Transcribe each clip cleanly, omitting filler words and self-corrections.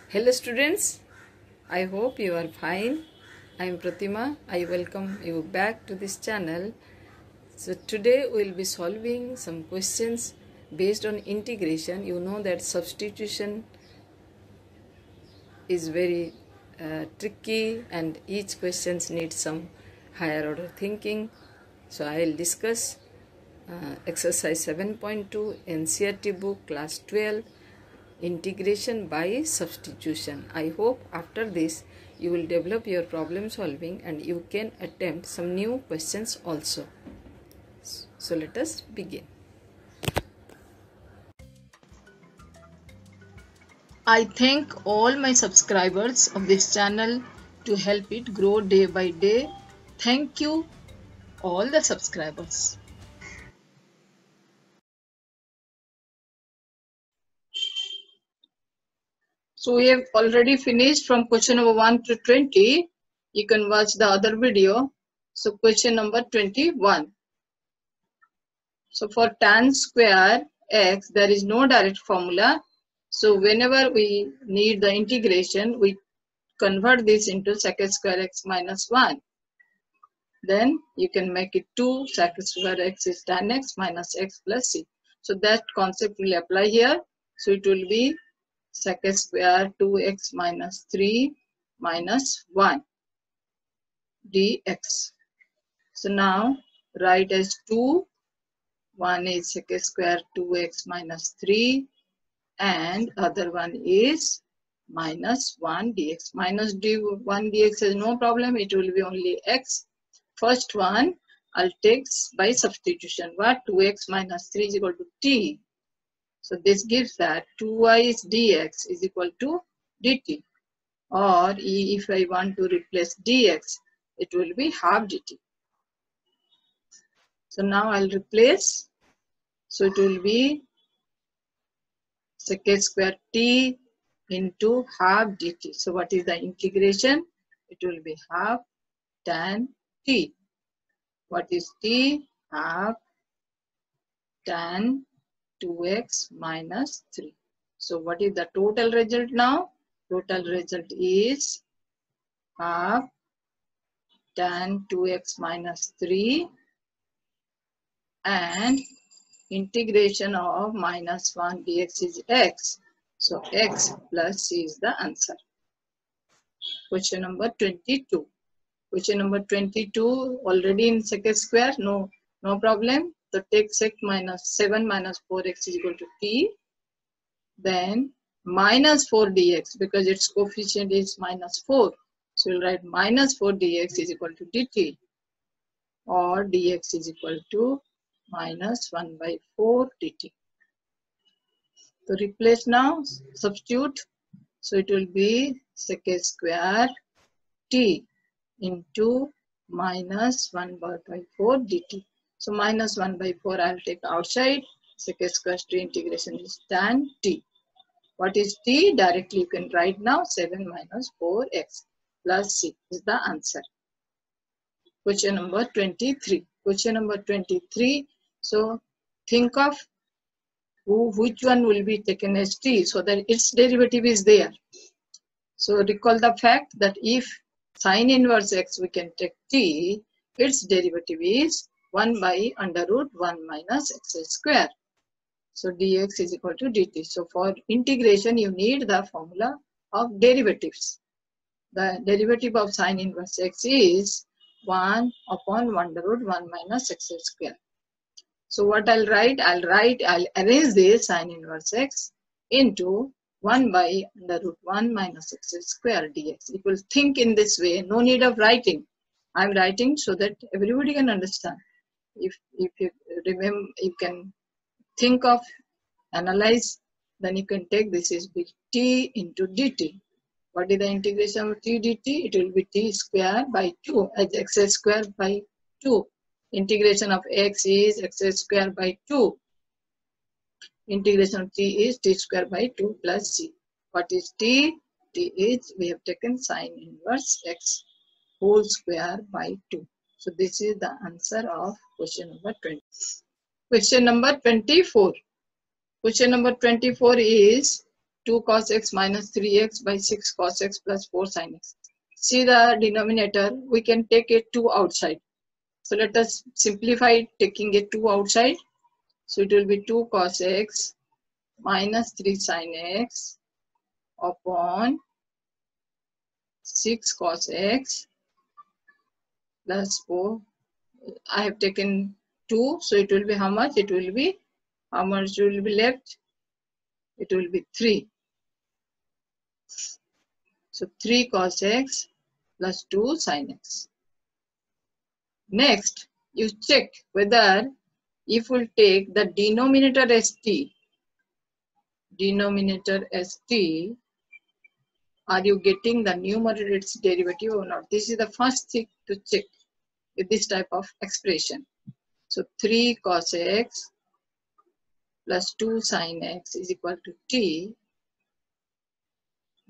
Hello students, I hope you are fine. I am Pratima. I welcome you back to this channel. So today we will be solving some questions based on integration. You know that substitution is very tricky and each question needs some higher order thinking. So I will discuss exercise 7.2 NCERT book class 12 integration by substitution. I hope after this you will develop your problem solving and you can attempt some new questions also. So let us begin. I thank all my subscribers of this channel to help it grow day by day. Thank you all the subscribers. So we have already finished from question number 1 to 20. You can watch the other video. So question number 21. So for tan square x, there is no direct formula. So whenever we need the integration, we convert this into sec square x minus 1. Then you can make it 2 sec square x is tan x minus x plus c. So that concept will apply here. So it will be sec square 2x minus 3 minus 1 dx. So now write as 2. 1 is sec square 2x minus 3 and other one is minus 1 dx. Minus 1 dx is no problem. It will be only x. First one, I'll take by substitution. What? 2x minus 3 is equal to t. So this gives that 2y dx is equal to dt. Or if I want to replace dx, it will be half dt. So now I'll replace. So it will be sec square t into half dt. So what is the integration? It will be half tan t. What is t? Half tan 2x minus 3. So what is the total result now? Total result is half tan 2x minus 3 and integration of minus 1 dx is x. So x plus c is the answer. Question number 22. Question number 22 already in sec square. No problem. So take sec minus 7 minus 4x is equal to t. Then minus 4 dx because its coefficient is minus 4. So we'll write minus 4 dx is equal to dt or dx is equal to minus 1 by 4 dt. So replace now, substitute. So it will be sec square t into minus 1 by 4 dt. So minus 1 by 4 I'll take outside. Sec square t integration is tan t. What is t? Directly you can write now 7 minus 4x plus c is the answer. Question number 23. Question number 23. So think of which one will be taken as t so that its derivative is there. So recall the fact that if sine inverse x we can take t, its derivative is 1 by under root 1 minus x square. So dx is equal to dt. So for integration, you need the formula of derivatives. The derivative of sine inverse x is 1 upon under root 1 minus x square. So what I'll write? I'll arrange this sine inverse x into 1 by under root 1 minus x square dx. It will think in this way. No need of writing. I'm writing so that everybody can understand. If you remember, you can think of, analyze, then you can take this is t into dt. What is the integration of t dt? It will be t square by 2 as x square by 2. Integration of x is x square by 2. Integration of t is t square by 2 plus c. What is t? T is, we have taken sine inverse x whole square by 2. So this is the answer of question number 20. Question number 24. Question number 24 is 2 cos x minus 3x by 6 cos x plus 4 sin x. See the denominator, we can take a 2 outside. So let us simplify it, taking a 2 outside. So it will be 2 cos x minus 3 sin x upon 6 cos x plus 4. I have taken 2, so it will be how much? It will be, how much will be left? It will be 3. So 3 cos x plus 2 sin x. Next, you check whether if we'll take the denominator as t, are you getting the numerator its derivative or not? This is the first thing to check with this type of expression. So 3 cos x plus 2 sin x is equal to t.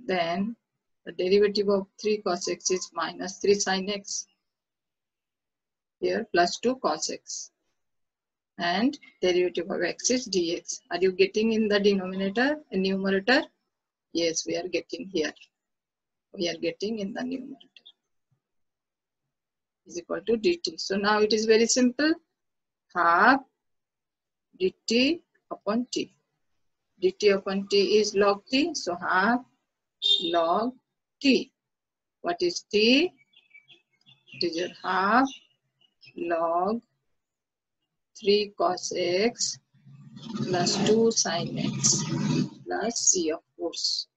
Then the derivative of 3 cos x is minus 3 sin x. Here plus 2 cos x. And derivative of x is dx. Are you getting in the denominator and numerator? Yes, we are getting here. We are getting in the numerator. Is equal to dt. So now it is very simple. Half dt upon t. Dt upon t is log t. So half log t. What is t? It is your half log 3 cos x plus 2 sin x plus c, of course.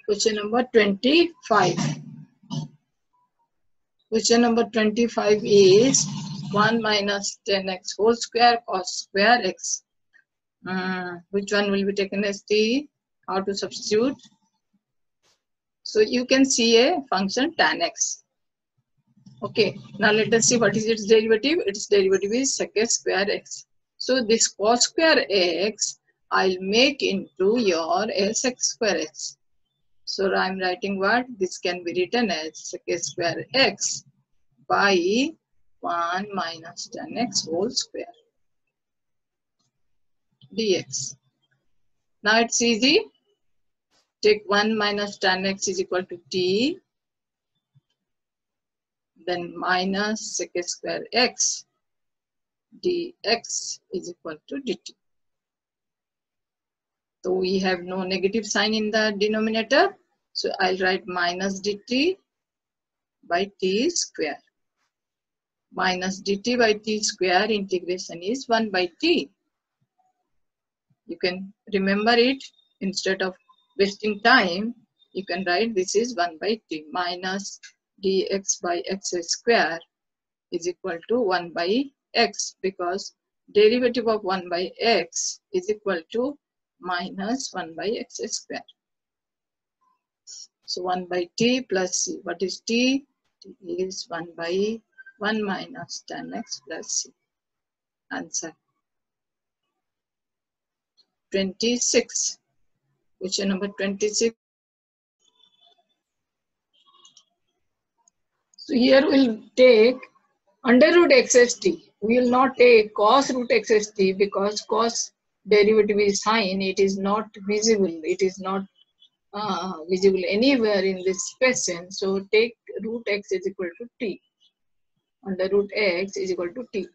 Question number 25. Question number 25 is 1 minus 10x whole square cos square x. Which one will be taken as t? How to substitute? So you can see a function tan x. Okay, now let us see what is its derivative. Its derivative is sec square x. So this cos square x I'll make into your sec square x. So I'm writing what? This can be written as sec square x by 1 minus tan x whole square dx. Now it's easy. Take 1 minus tan x is equal to t. Then minus sec square x dx is equal to dt. So we have no negative sign in the denominator. So I'll write minus dt by t square. Minus dt by t square integration is 1 by t. You can remember it. Instead of wasting time, you can write this is 1 by t minus dx by x square is equal to 1 by x, because derivative of 1 by x is equal to minus 1 by x square. So 1 by t plus c. What is t? T is 1 by 1 minus tan x plus c. Answer. 26. Question number 26. So here we'll take under root xst. We will not take cos root xst because cos derivative is sign. It is not visible. It is not visible anywhere in this question. So take root x is equal to t. Under root x is equal to t.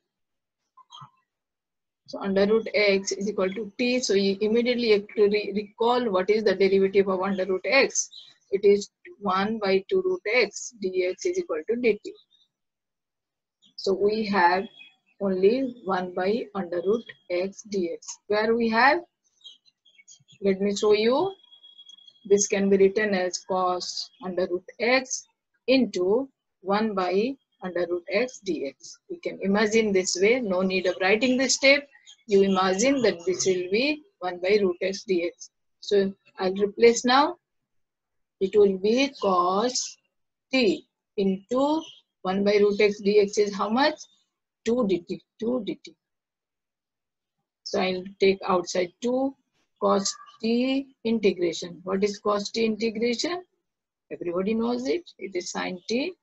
So under root x is equal to t. So you immediately have to recall what is the derivative of under root x. It is 1 by 2 root x dx is equal to dt. So we have only 1 by under root x dx. Where we have, let me show you. This can be written as cos under root x into 1 by under root x dx. We can imagine this way. No need of writing this step. You imagine that this will be 1 by root x dx. So I'll replace now. It will be cos t into 1 by root x dx is how much? 2 dt. 2 dt. So I'll take outside 2 cos t integration. What is cos t integration? Everybody knows it. It is sin t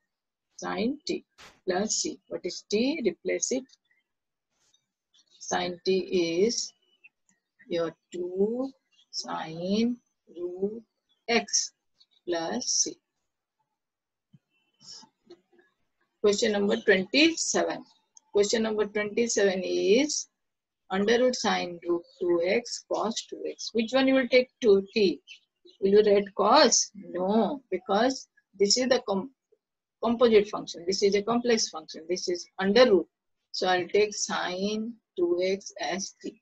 plus c. What is t? Replace it. Sin t is your 2 sine root x plus c. Question number 27. Question number 27 is under root sine root 2x cos 2x. Which one you will take to t? Will you write cos? No, because this is the composite function. This is a complex function. This is under root. So I'll take sine 2x as t.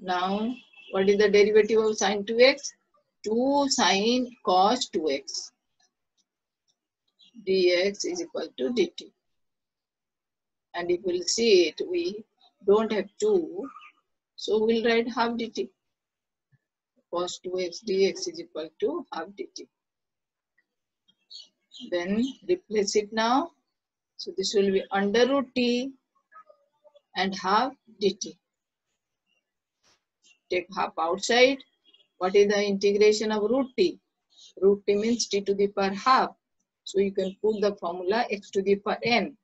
Now, what is the derivative of sine 2x? 2 sine cos 2x dx is equal to dt. And if we'll see it, we don't have 2, so we'll write half dt. Cos 2x dx is equal to half dt. Then replace it now. So this will be under root t and half dt. Take half outside. What is the integration of root t? Root t means t to the power half. So you can put the formula x to the power n.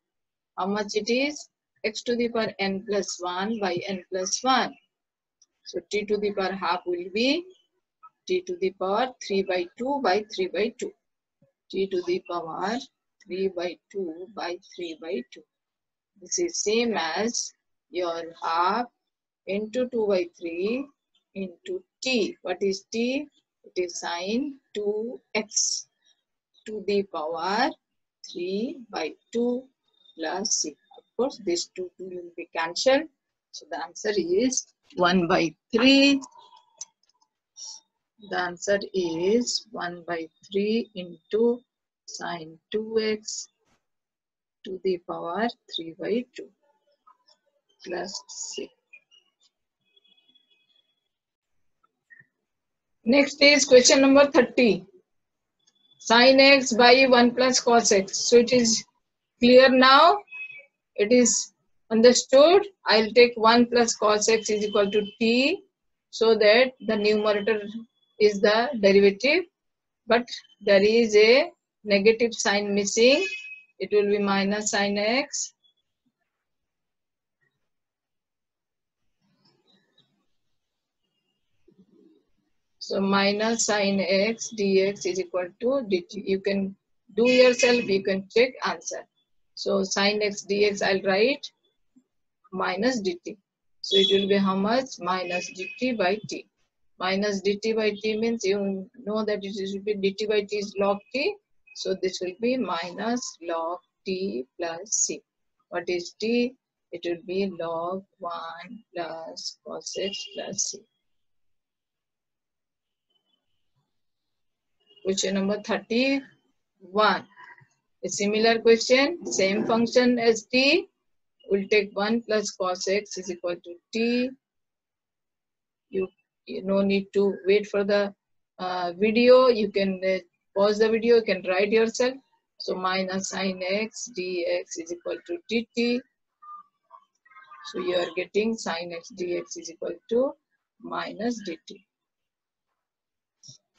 How much it is? X to the power n plus 1 by n plus 1. So t to the power half will be t to the power 3 by 2 by 3 by 2. T to the power 3 by 2 by 3 by 2. This is same as your half into 2 by 3 into t. What is t? It is sine 2x to the power 3 by 2 plus c. Of course, this 2 will be cancelled. So the answer is 1 by 3. The answer is 1 by 3 into sine 2x to the power 3 by 2 plus c. Next is question number 30. Sin x by 1 plus cos x. So it is clear now. It is understood. I'll take 1 plus cos x is equal to t, so that the numerator is the derivative. But there is a negative sign missing. It will be minus sin x. So minus sin x dx is equal to dt. You can do yourself, you can check answer. So sin x dx I'll write minus dt. So it will be how much? Minus dt by t. Minus dt by t means you know that it will be dt by t is log t. So this will be minus log t plus c. What is t? It will be log 1 plus cos x plus c. Question number 31. A similar question, same function as t. We'll take 1 plus cos x is equal to t. You no need to wait for the video. You can pause the video, you can write yourself. So minus sin x dx is equal to dt. So you are getting sin x dx is equal to minus dt.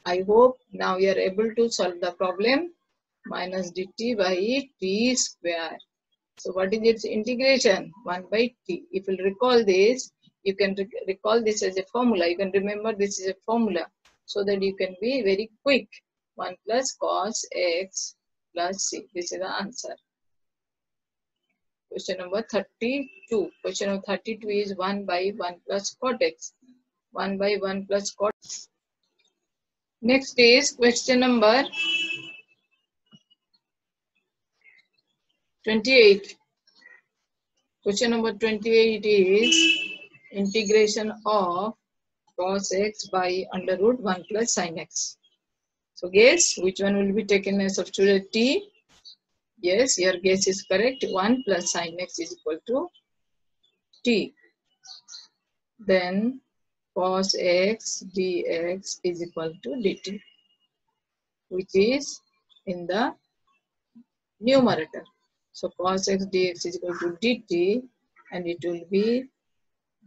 I hope now you are able to solve the problem. Minus dt by t square. So what is its integration? 1 by t. If you recall this, you can recall this as a formula. You can remember this is a formula so that you can be very quick. 1 plus cos x plus c. This is the answer. Question number 32. Question number 32 is 1 by 1 plus cot x. 1 by 1 plus cot. Next is question number 28. Question number 28 is integration of cos x by under root 1 plus sin x. So guess which one will be taken as substituted t? Yes, your guess is correct. 1 plus sin x is equal to t. Then cos x dx is equal to dt, which is in the numerator. So cos x dx is equal to dt, and it will be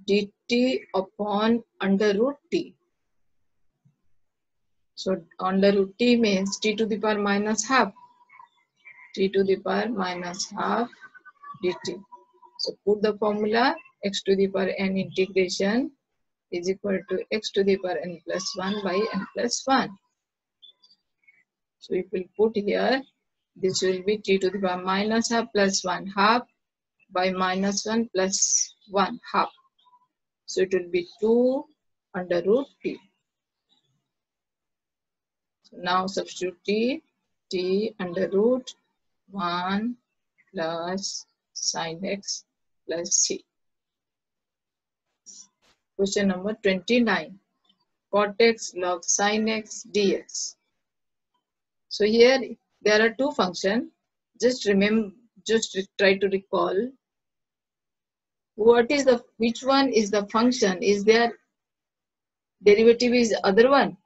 dt upon under root t. So under root t means t to the power minus half. T to the power minus half dt. So put the formula x to the power n integration is equal to x to the power n plus 1 by n plus 1. So if we put here, this will be t to the power minus half plus 1 half by minus 1 plus 1 half. So it will be 2 under root t. So now substitute t under root 1 plus sin x plus c. Question number 29. Cot x log sin x dx. So here there are two functions. Just try to recall which one is the function. Is there derivative is other one?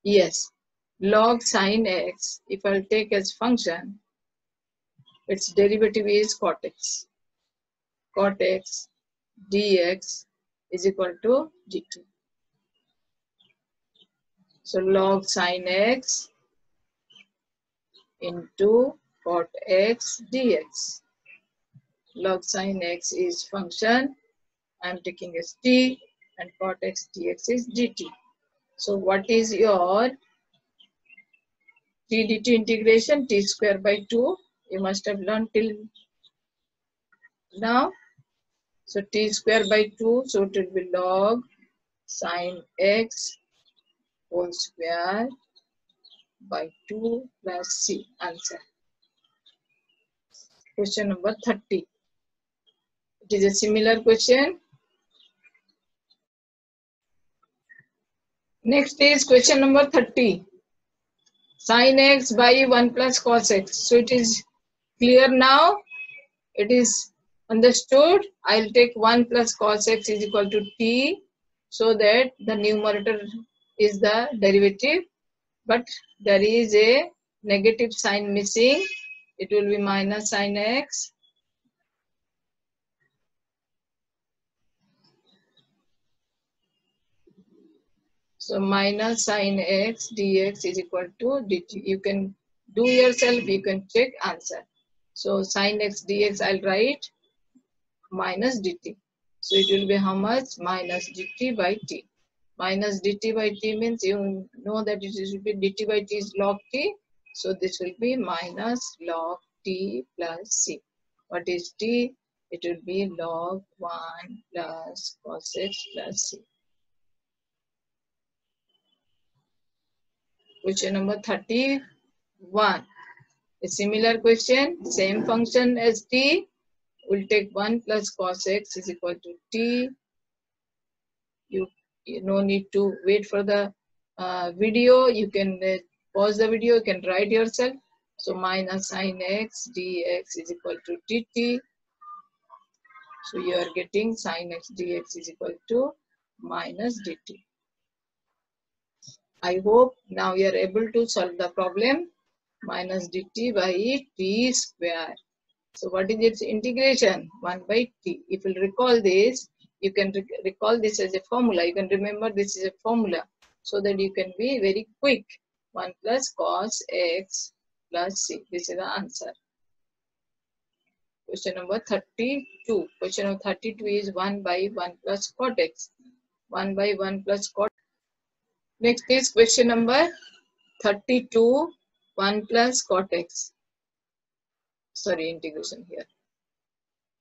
Yes. Log sin x, if I'll take as function, its derivative is cot x. Cot x dx is equal to dt. So log sin x into cot x dx. Log sin x is function. I am taking as t, and cot x dx is dt. So what is your t dt integration? T square by 2. You must have learned till now. So t square by 2. So it will be log sin x whole square by 2 plus c. Answer. Question number 30. It is a similar question. Next is question number 30. Sin x by 1 plus cos x. So it is clear now. It is understood. I'll take 1 plus cos x is equal to t, so that the numerator is the derivative, but there is a negative sign missing. It will be minus sin x. So minus sin x dx is equal to dt. You can do yourself, you can check answer. So sin x dx I'll write minus dt. So it will be how much? Minus dt by t. Minus dt by t means you know that it will be dt by t is log t. So this will be minus log t plus c. What is t? It will be log 1 plus cos x plus c. Question number 31. A similar question, same function as t. We'll take 1 plus cos x is equal to t. You no need to wait for the video. You can pause the video, you can write yourself. So minus sin x dx is equal to dt. So you are getting sin x dx is equal to minus dt. I hope now you are able to solve the problem. Minus dt by t square. So what is its integration? 1 by t. If you recall this, you can recall this as a formula. You can remember this is a formula, so that you can be very quick. 1 plus cos x plus c. This is the answer. Question number 32. Question number 32 is 1 by 1 plus cot x. 1 by 1 plus cot. Next is question number 32. 1 plus cot x. Sorry, integration here.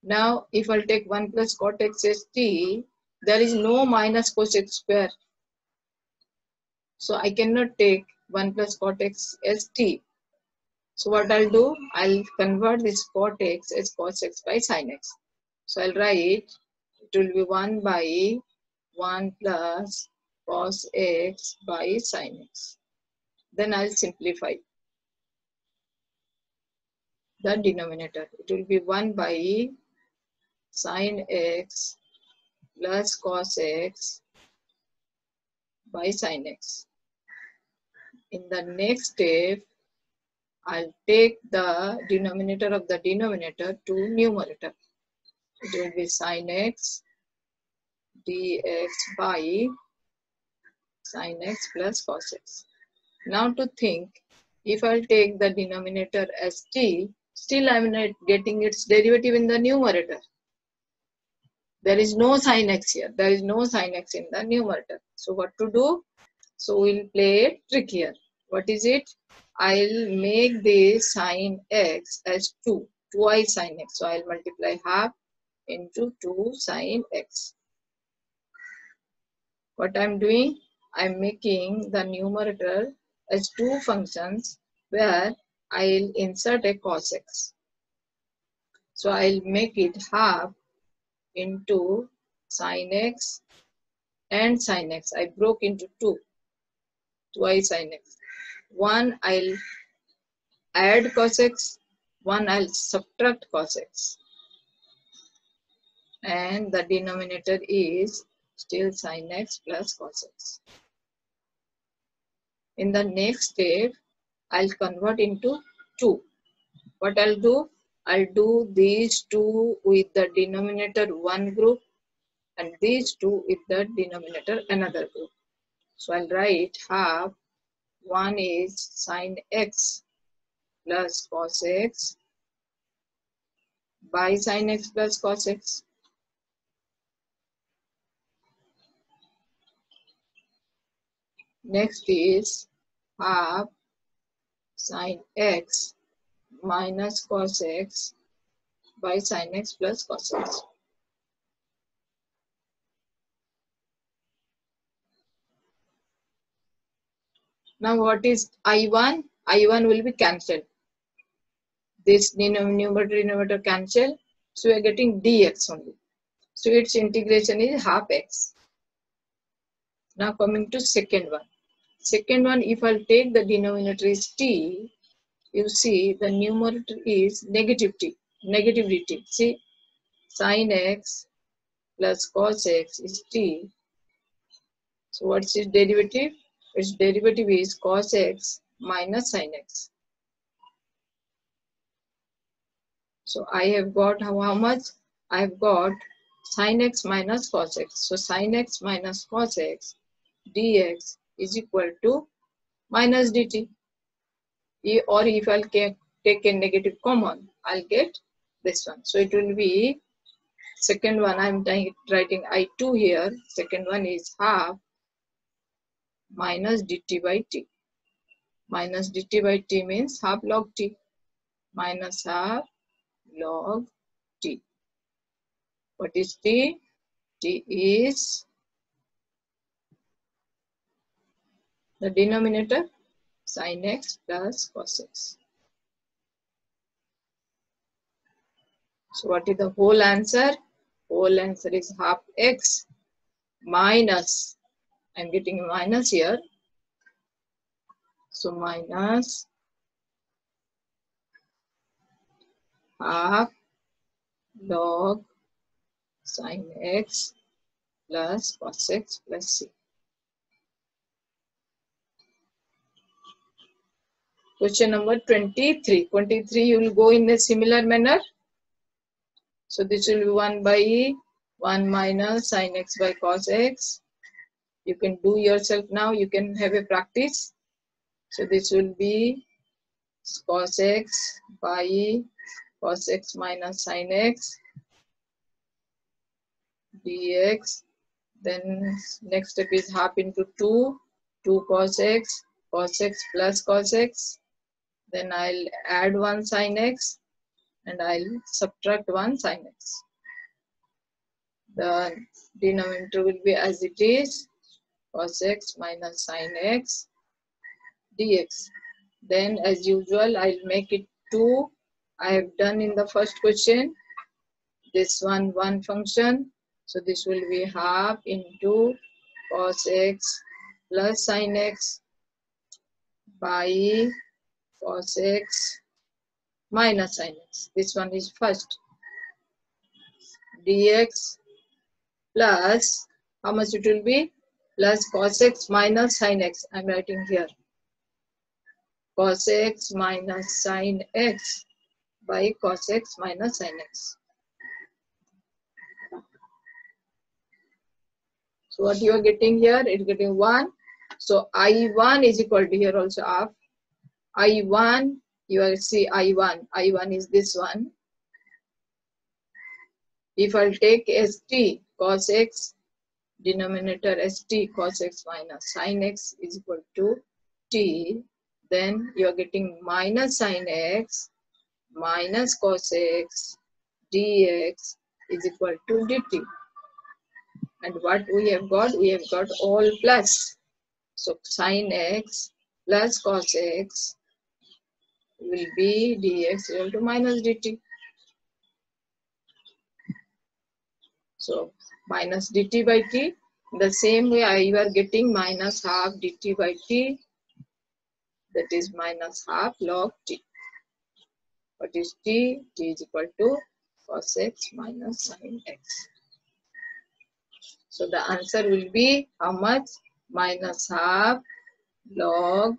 Now, if I'll take 1 plus cot x as t, there is no minus cos x square. So I cannot take 1 plus cot x as t. So what I'll do, I'll convert this cot x as cos x by sin x. So I'll write, it will be 1 by 1 plus cos x by sin x. Then I'll simplify the denominator. It will be 1 by sin x plus cos x by sin x. In the next step, I'll take the denominator of the denominator to numerator. It will be sin x dx by sin x plus cos x. Now to think, if I'll take the denominator as t, still I'm not getting its derivative in the numerator. There is no sin x here. There is no sin x in the numerator. So what to do? So we'll play a trick here. What is it? I'll make this sin x as 2. Twice sin x. So I'll multiply half into 2 sin x. What I'm doing? I'm making the numerator as 2 functions where I'll insert a cos x. So I'll make it half into sin x and sin x. I broke into 2. Twice sin x. One I'll add cos x, one I'll subtract cos x. And the denominator is still sin x plus cos x. In the next step, I'll convert into 2. What I'll do? I'll do these 2 with the denominator one group and these 2 with the denominator another group. So I'll write half. One is sin x plus cos x by sin x plus cos x. Next is half sin x minus cos x by sin x plus cos x. Now what is I1? I1 will be cancelled. This numerator cancel. So we are getting dx only. So its integration is half x. Now coming to second one. Second one, if I'll take the denominator is t, you see the numerator is negative t, negatively t. See, sin x plus cos x is t. So what's its derivative? Its derivative is cos x minus sin x. So I have got how much? I have got sin x minus cos x. So sin x minus cos x dx is equal to minus dt. Or if I'll take a negative common, I'll get this one. So it will be, second one I'm writing I2 here. Second one is half minus dt by t. Minus dt by t means half log t. Minus half log t. What is t? T is the denominator sin x plus cos x. So what is the whole answer? Whole answer is half x minus, I'm getting a minus here. So minus half log sin x plus cos x plus c. Question number 23. 23 you will go in a similar manner. So this will be 1 by 1 minus sin x by cos x. You can do yourself now. You can have a practice. So this will be cos x by cos x minus sin x dx. Then next step is half into 2 cos x plus cos x. Then I'll add 1 sin x and I'll subtract 1 sin x. The denominator will be as it is, cos x minus sin x dx. Then as usual I'll make it 2. I have done in the first question. This one function. So this will be half into cos x plus sin x by cos x minus sin x. This one is first. Dx plus, how much it will be? Plus cos x minus sin x. I'm writing here. Cos x minus sin x by cos x minus sin x. So what you are getting here? It's getting 1. So I1 is equal to here also half. I1, you will see I1. I1 is this one. If I'll take st cos x, denominator st cos x minus sin x is equal to t, then you are getting minus sin x minus cos x dx is equal to dt. And what we have got? We have got all plus. So sin x plus cos x will be dx equal to minus dt. So minus dt by t. The same way you are getting minus half dt by t, that is minus half log t. What is t? T is equal to cos x minus sin x. So the answer will be how much? Minus half log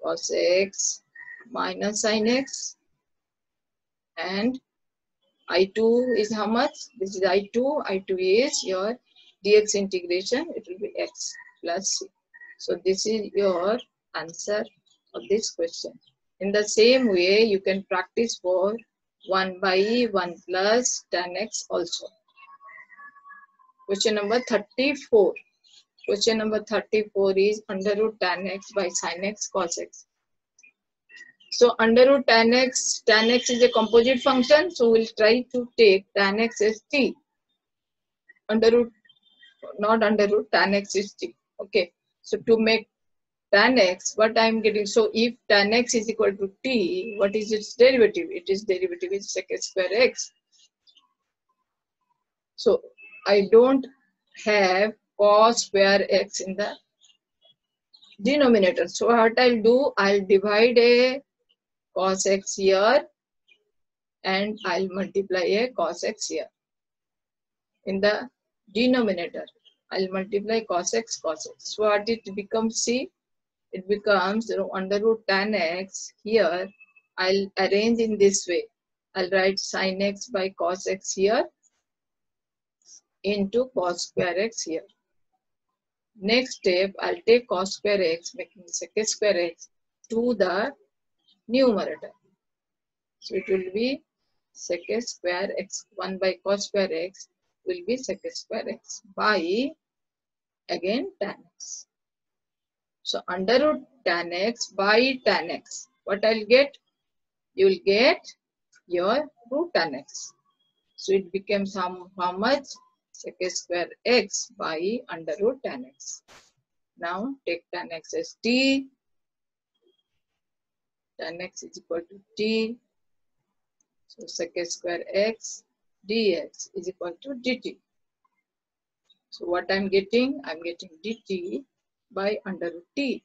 cos x minus sin x, and I2 is how much? This is I2. I2 is your dx integration. It will be x plus c. So this is your answer of this question. In the same way, you can practice for 1 by 1 plus tan x also. Question number 34. Question number 34 is under root tan x by sin x cos x. So under root tan x is a composite function. So we'll try to take tan x as t. Under root, not under root, tan x is t. Okay. So to make tan x, what I am getting? So if tan x is equal to t, what is its derivative? Its derivative is sec square x. So I don't have cos square x in the denominator. So what I'll do? I'll divide a cos x here and I'll multiply a cos x here. In the denominator, I'll multiply cos x. So what it becomes? See, it becomes under root tan x. Here, I'll arrange in this way. I'll write sin x by cos x here into cos square x here. Next step, I'll take cos square x, making sec square x to the numerator. So it will be sec square x, 1 by cos square x will be sec square x by, again, tan x. So under root tan x by tan x, what I'll get? You will get your root tan x. So it becomes how much? Sec square x by under root tan x. Now take tan x as t. Tan x is equal to t. So sec square x dx is equal to dt. So what I'm getting? I'm getting dt by under root t.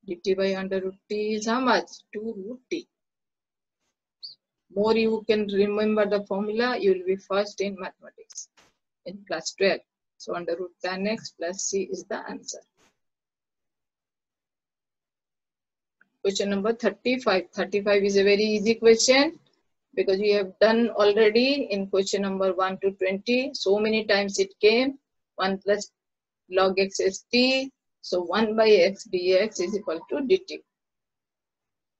Dt by under root t is how much? 2 root t. More you can remember the formula, you will be first in mathematics in class 12. So under root tan x plus c is the answer. Question number 35. 35 is a very easy question because we have done already in question number 1 to 20. So many times it came. 1 plus log x is t. So 1 by x dx is equal to dt.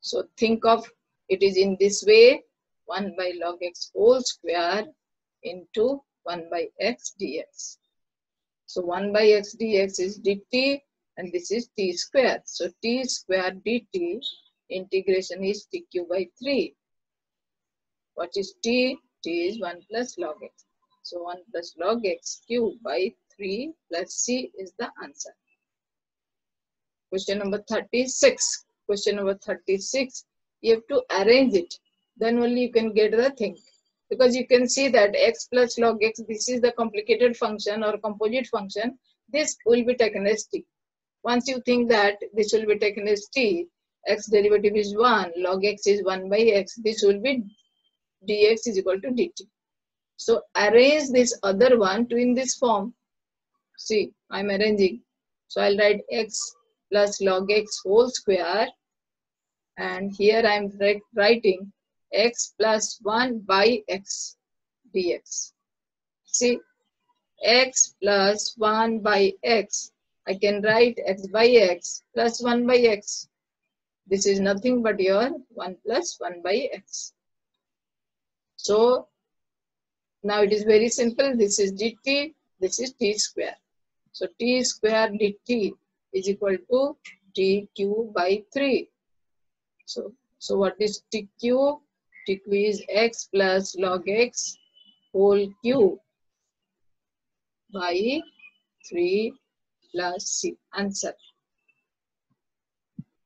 So think of it is in this way. 1 by log x whole square into 1 by x dx. So 1 by x dx is dt and this is t square. So t square dt integration is t cube by 3. What is t? T is 1 plus log x. So 1 plus log x cube by 3 plus c is the answer. Question number 36. Question number 36. You have to arrange it. Then only you can get the thing. Because you can see that x plus log x, this is the complicated function or composite function. This will be taken as t. Once you think that this will be taken as t, x derivative is 1, log x is 1 by x, this will be dx is equal to dt. So arrange this other one to in this form. See, I'm arranging. So I'll write x plus log x whole square, and here I'm writing x plus 1 by x dx. See, x plus 1 by x, I can write x by x plus 1 by x. This is nothing but your 1 plus 1 by x. So Now it is very simple. This is dt, this is t square. So t square dt is equal to t cube by 3. So what is t cube? T cube is x plus log x whole cube by 3 plus c. Answer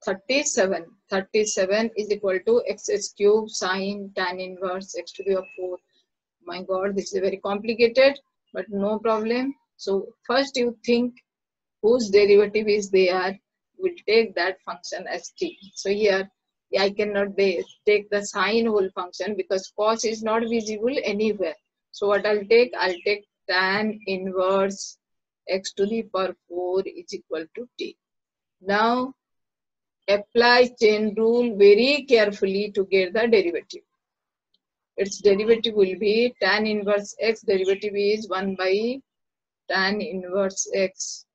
37. 37 is equal to x cube sine tan inverse x to the power 4. My God, this is very complicated, but no problem. So first you think whose derivative is there, will take that function as t. So here I cannot take the sine whole function because cos is not visible anywhere. So what I'll take? I'll take tan inverse x to the power 4 is equal to t. Now apply chain rule very carefully to get the derivative. Its derivative will be tan inverse x, derivative is 1 by tan inverse x.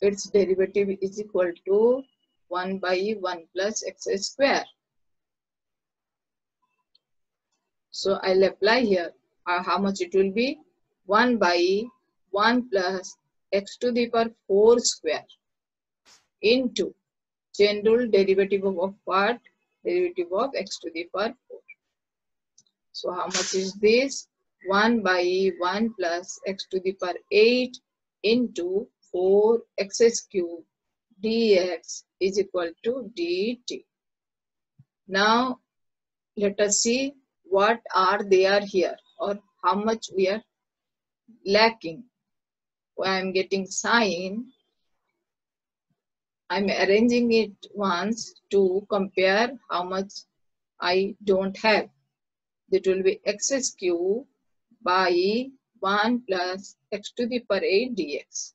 Its derivative is equal to 1 by 1 plus x square. So I'll apply here. How much it will be? 1 by 1 plus x to the power 4 square into chain rule derivative of what? Derivative of x to the power 4. So how much is this? 1 by 1 plus x to the power 8 into 4x cube dx is equal to dt. Now let us see what are there here or how much we are lacking. I am getting sine. I am arranging it once to compare how much I don't have. That will be x cube by 1 plus x to the power 8 dx.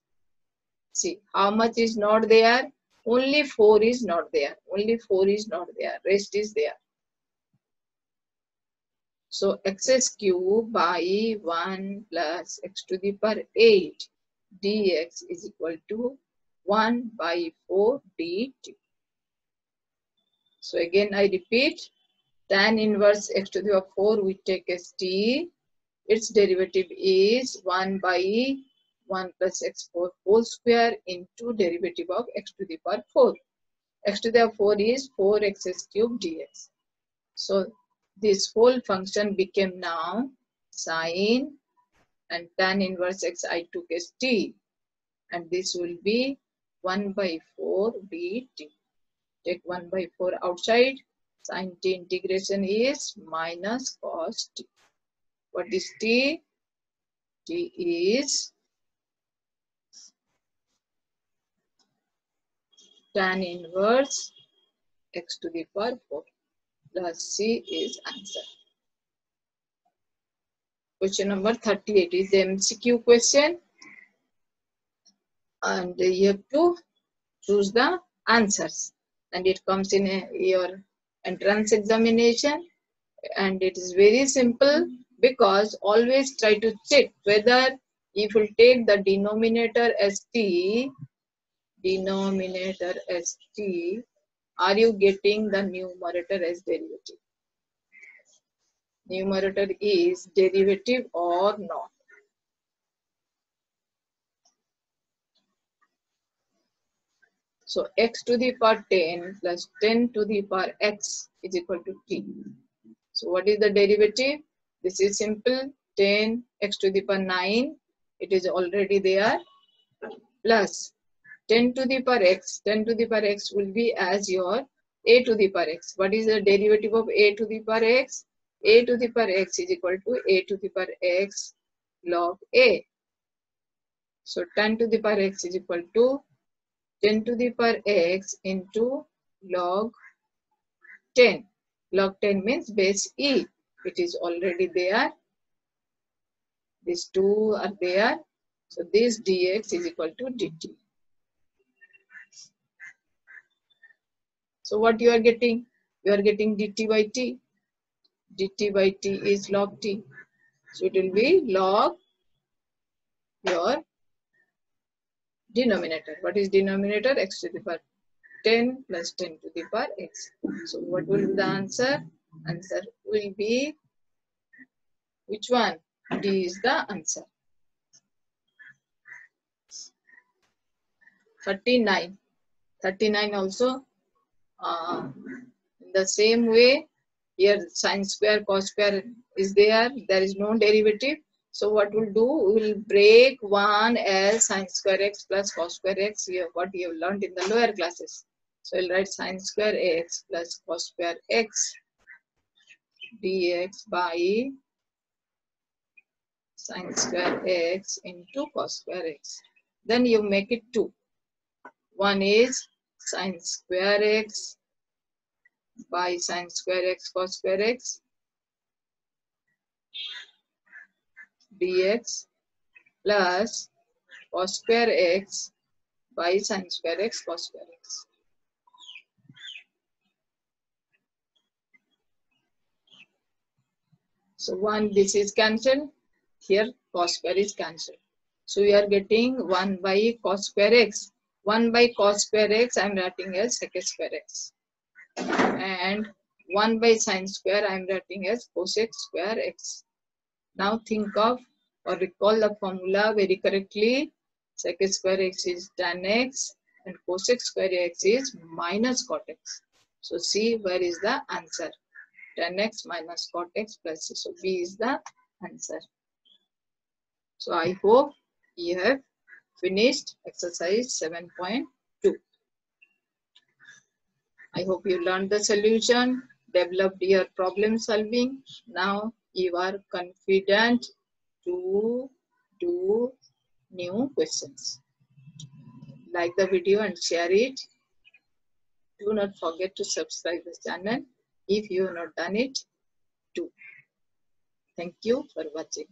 See how much is not there? Only 4 is not there. Only 4 is not there. Rest is there. So x cube by 1 plus x to the power 8 dx is equal to 1 by 4 dt. So again I repeat, tan inverse x to the power 4 we take as t. Its derivative is 1 by 1 plus x4 whole square into derivative of x to the power 4. X to the power 4 is 4x cube dx. So this whole function became now sine and tan inverse x I took as t, and this will be 1 by 4 dt. Take 1 by 4 outside. Sine t integration is minus cos t. What is t? T is tan inverse x to the power 4 plus c is answer. Question number 38 is the MCQ question, and you have to choose the answers, and it comes in your entrance examination, and it is very simple because always try to check whether if you take the denominator as t, are you getting the numerator as derivative? Numerator is derivative or not. So x to the power 10 plus 10 to the power x is equal to t. So what is the derivative? This is simple. 10 x to the power 9. It is already there. Plus 10 to the power x. 10 to the power x will be as your a to the power x. What is the derivative of a to the power x? A to the power x is equal to a to the power x log a. So 10 to the power x is equal to 10 to the power x into log 10. Log 10 means base e. It is already there. These two are there. So this dx is equal to dt. So what you are getting? You are getting dt by t. Dt by t is log t. So it will be log your denominator. What is denominator? X to the power 10 plus 10 to the power x. So what will be the answer? Answer will be Which one? D is the answer. 39. 39 also in the same way. Here sin square cos square is there. There is no derivative. So what we'll do? We will break one as sin square x plus cos square x. Here what we have learned in the lower classes. So I'll write sin square x plus cos square x dx by sin square x into cos square x. Then you make it 2. One is sin square x by sin square x cos square x dx plus cos square x by sin square x cos square x. So one, this is cancelled. Here cos square is cancelled. So we are getting 1 by cos square x. 1 by cos square x I am writing as sec square x. And 1 by sin square I am writing as cosec square x. Now think of or recall the formula very correctly. Sec square x is tan x and cosec square x is minus cot x. So see where is the answer. Tan x minus cot x plus c. So B is the answer. So I hope you have finished exercise 7.2. I hope you learned the solution, developed your problem solving. Now you are confident to do new questions. Like the video and share it. Do not forget to subscribe the channel if you have not done it. Do. Thank you for watching.